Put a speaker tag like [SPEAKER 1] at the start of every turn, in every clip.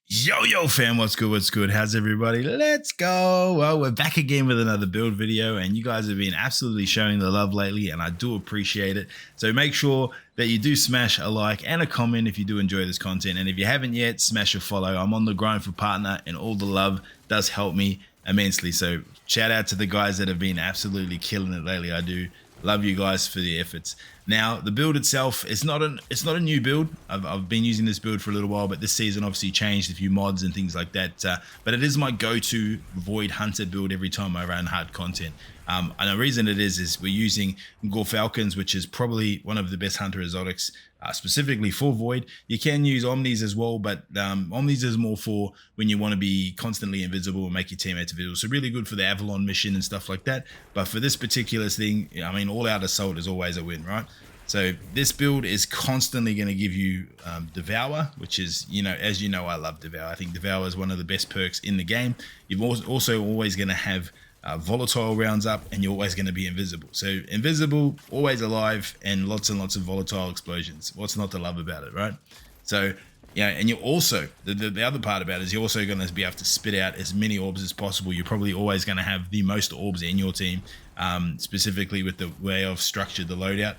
[SPEAKER 1] Yo fam, what's good, what's good, how's everybody? Let's go. Well, we're back again with another build video, and you guys have been absolutely showing the love lately, and I do appreciate it. So make sure that you do smash a like and a comment if you do enjoy this content, and if you haven't yet, smash a follow. I'm on the grind for partner, and all the love does help me immensely. So shout out to the guys that have been absolutely killing it lately. I do love you guys for the efforts. Now, the build itself is not a new build. I've been using this build for a little while, but this season obviously changed a few mods and things like that. But it is my go-to Void Hunter build every time I run hard content. And the reason it is we're using Falcons, which is probably one of the best hunter exotics, specifically for Void. You can use Omnis as well, but Omnis is more for when you want to be constantly invisible and make your teammates invisible. So really good for the Avalon mission and stuff like that. But for this particular thing, I mean, all out assault is always a win, right? So this build is constantly going to give you Devour, which is, as you know, I love Devour. I think Devour is one of the best perks in the game. You've also always going to have volatile rounds up, and you're always going to be invisible. So invisible, always alive, and lots of volatile explosions. What's not to love about it, right? So, and you're also, the other part about it is you're also going to be able to spit out as many orbs as possible. You're probably always going to have the most orbs in your team, specifically with the way I've structured the loadout.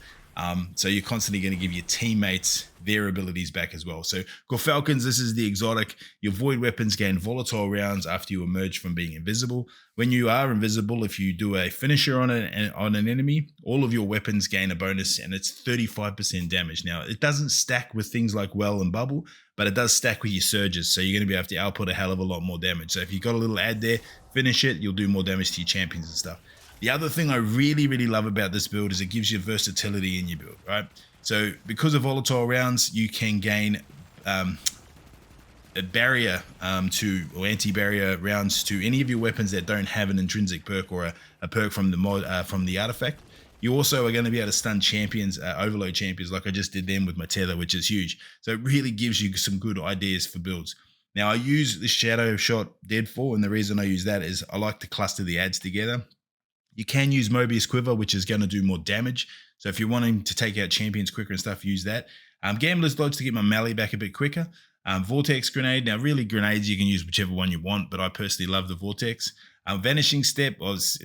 [SPEAKER 1] So you're constantly going to give your teammates their abilities back as well. So Falcons, this is the exotic. Your void weapons gain volatile rounds after you emerge from being invisible. When you are invisible, if you do a finisher on an enemy, all of your weapons gain a bonus, and it's 35% damage. Now, it doesn't stack with things like Well and Bubble, but it does stack with your surges. So you're going to be able to output a hell of a lot more damage. So if you've got a little ad there, finish it, you'll do more damage to your champions and stuff. The other thing I really love about this build is it gives you versatility in your build, right? So because of volatile rounds, you can gain a barrier or anti-barrier rounds to any of your weapons that don't have an intrinsic perk or a perk from the mod from the artifact. You also are going to be able to stun champions, overload champions, like I just did them with my tether, which is huge. So it really gives you some good ideas for builds. Now I use the Shadow Shot Deadfall, and the reason I use that is I like to cluster the ads together. You can use Mobius Quiver, which is going to do more damage. So if you're wanting to take out champions quicker and stuff, use that. Gambler's Dodge to get my melee back a bit quicker. Vortex Grenade. Now, really, grenades, you can use whichever one you want, but I personally love the Vortex. Vanishing Step was,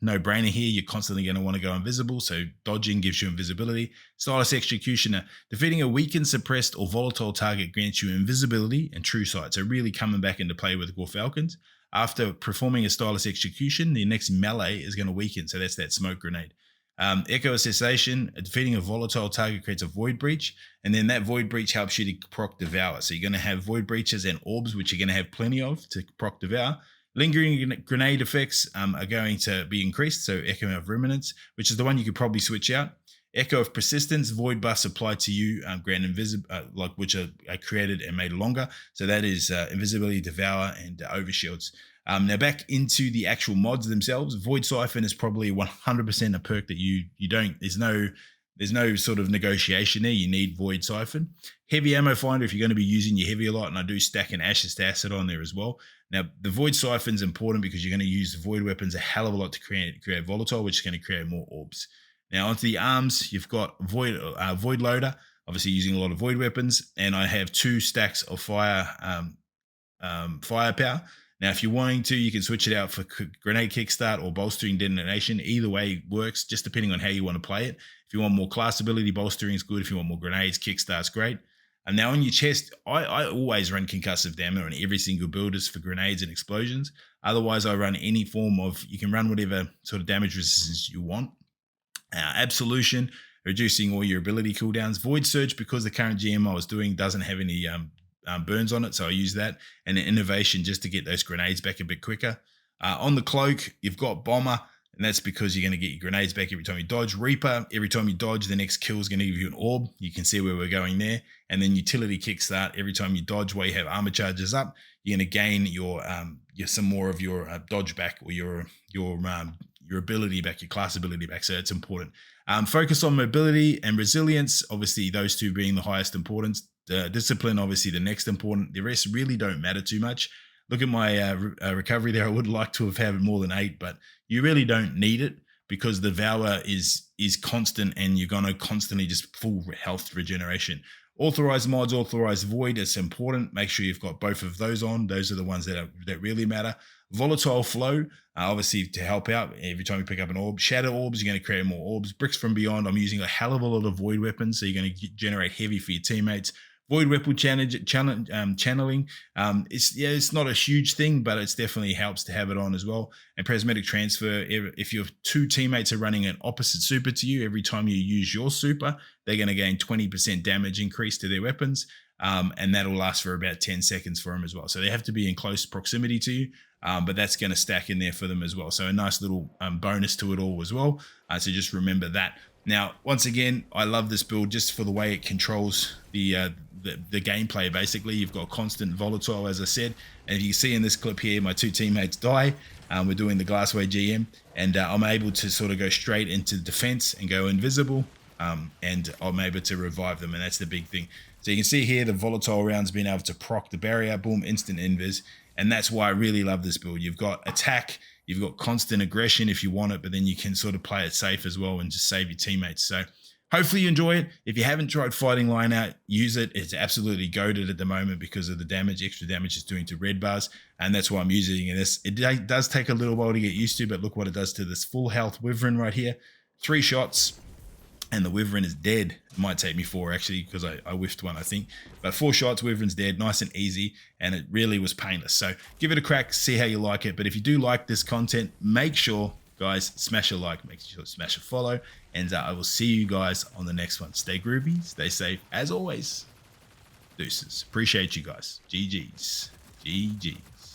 [SPEAKER 1] no-brainer here. You're constantly going to want to go invisible, so dodging gives you invisibility. Stylus Executioner. Defeating a weakened, suppressed, or volatile target grants you invisibility and true sight. So really coming back into play with Falcons. After performing a Stylus Execution, the next melee is going to weaken, so that's that smoke grenade. Echo Cessation, defeating a volatile target creates a Void Breach, and then that Void Breach helps you to proc Devour. So you're going to have Void Breaches and Orbs, which you're going to have plenty of to proc Devour. Lingering Grenade effects are going to be increased, so Echo of Ruminants, which is the one you could probably switch out. Echo of Persistence, Void Buffs applied to you, grant which are created and made longer. So that is Invisibility, Devour, and Overshields. Now back into the actual mods themselves. Void Siphon is probably 100% a perk that you don't. There's no sort of negotiation there. You need Void Siphon. Heavy Ammo Finder if you're going to be using your heavy a lot, and I do stack an Ashes to Acid on there as well. Now the Void Siphon is important because you're going to use Void weapons a hell of a lot to create volatile, which is going to create more orbs. Now onto the arms, you've got Void Loader, obviously using a lot of Void weapons, and I have 2 stacks of firepower. Now, if you're wanting to, you can switch it out for Grenade Kickstart or Bolstering Detonation. Either way works, just depending on how you want to play it. If you want more class ability, Bolstering is good. If you want more grenades, Kickstart's great. And now on your chest, I always run Concussive Damage on every single build for grenades and explosions. Otherwise, I run any form of, you can run whatever sort of damage resistance you want. Absolution, reducing all your ability cooldowns. Void Surge, because the current GM I was doing doesn't have any burns on it, so I use that. And an Innovation just to get those grenades back a bit quicker. On the Cloak, you've got Bomber, and that's because you're going to get your grenades back every time you dodge. Reaper, every time you dodge, the next kill is going to give you an orb. You can see where we're going there. And then Utility Kickstart, every time you dodge where you have armor charges up, you're going to gain your some more of your dodge back, or your ability back, your class ability back. So it's important. Focus on mobility and resilience, obviously those two being the highest importance. Discipline, obviously the next important. The rest really don't matter too much. Look at my recovery there. I would like to have had more than 8, but you really don't need it because the Devour is constant, and you're going to constantly just full health regeneration. Authorized mods, authorized void, it's important. Make sure you've got both of those on. Those are the ones that really matter. Volatile flow, obviously to help out every time you pick up an orb. Shadow orbs, you're going to create more orbs. Bricks from beyond, I'm using a hell of a lot of void weapons, so you're going to generate heavy for your teammates. Void weapon channeling. It's not a huge thing, but it definitely helps to have it on as well. And prismatic transfer. If your two teammates are running an opposite super to you, every time you use your super, they're going to gain 20% damage increase to their weapons, and that'll last for about 10 seconds for them as well. So they have to be in close proximity to you. But that's going to stack in there for them as well. So a nice little bonus to it all as well. So just remember that. Now, once again, I love this build just for the way it controls the gameplay. Basically, you've got constant volatile, as I said. And if you see in this clip here, my two teammates die. We're doing the Glassway GM, and I'm able to sort of go straight into defense and go invisible. And I'm able to revive them, and that's the big thing. So you can see here the volatile rounds being able to proc the barrier, boom, instant invis. And that's why I really love this build. You've got attack, you've got constant aggression if you want it, but then you can sort of play it safe as well and just save your teammates. So hopefully you enjoy it. If you haven't tried Fighting Line Out, use it. It's absolutely goated at the moment because of the damage, extra damage it's doing to red bars. And that's why I'm using this. It does take a little while to get used to, but look what it does to this full health Wyvern right here. 3 shots. And the Wyvern is dead. It might take me 4 actually, because I whiffed one, I think. But 4 shots, Wyvern's dead, nice and easy, and it really was painless. So give it a crack, see how you like it. But if you do like this content, make sure, guys, smash a like, make sure to smash a follow, and I will see you guys on the next one. Stay groovy, stay safe, as always. Deuces. Appreciate you guys. GG's. GG's.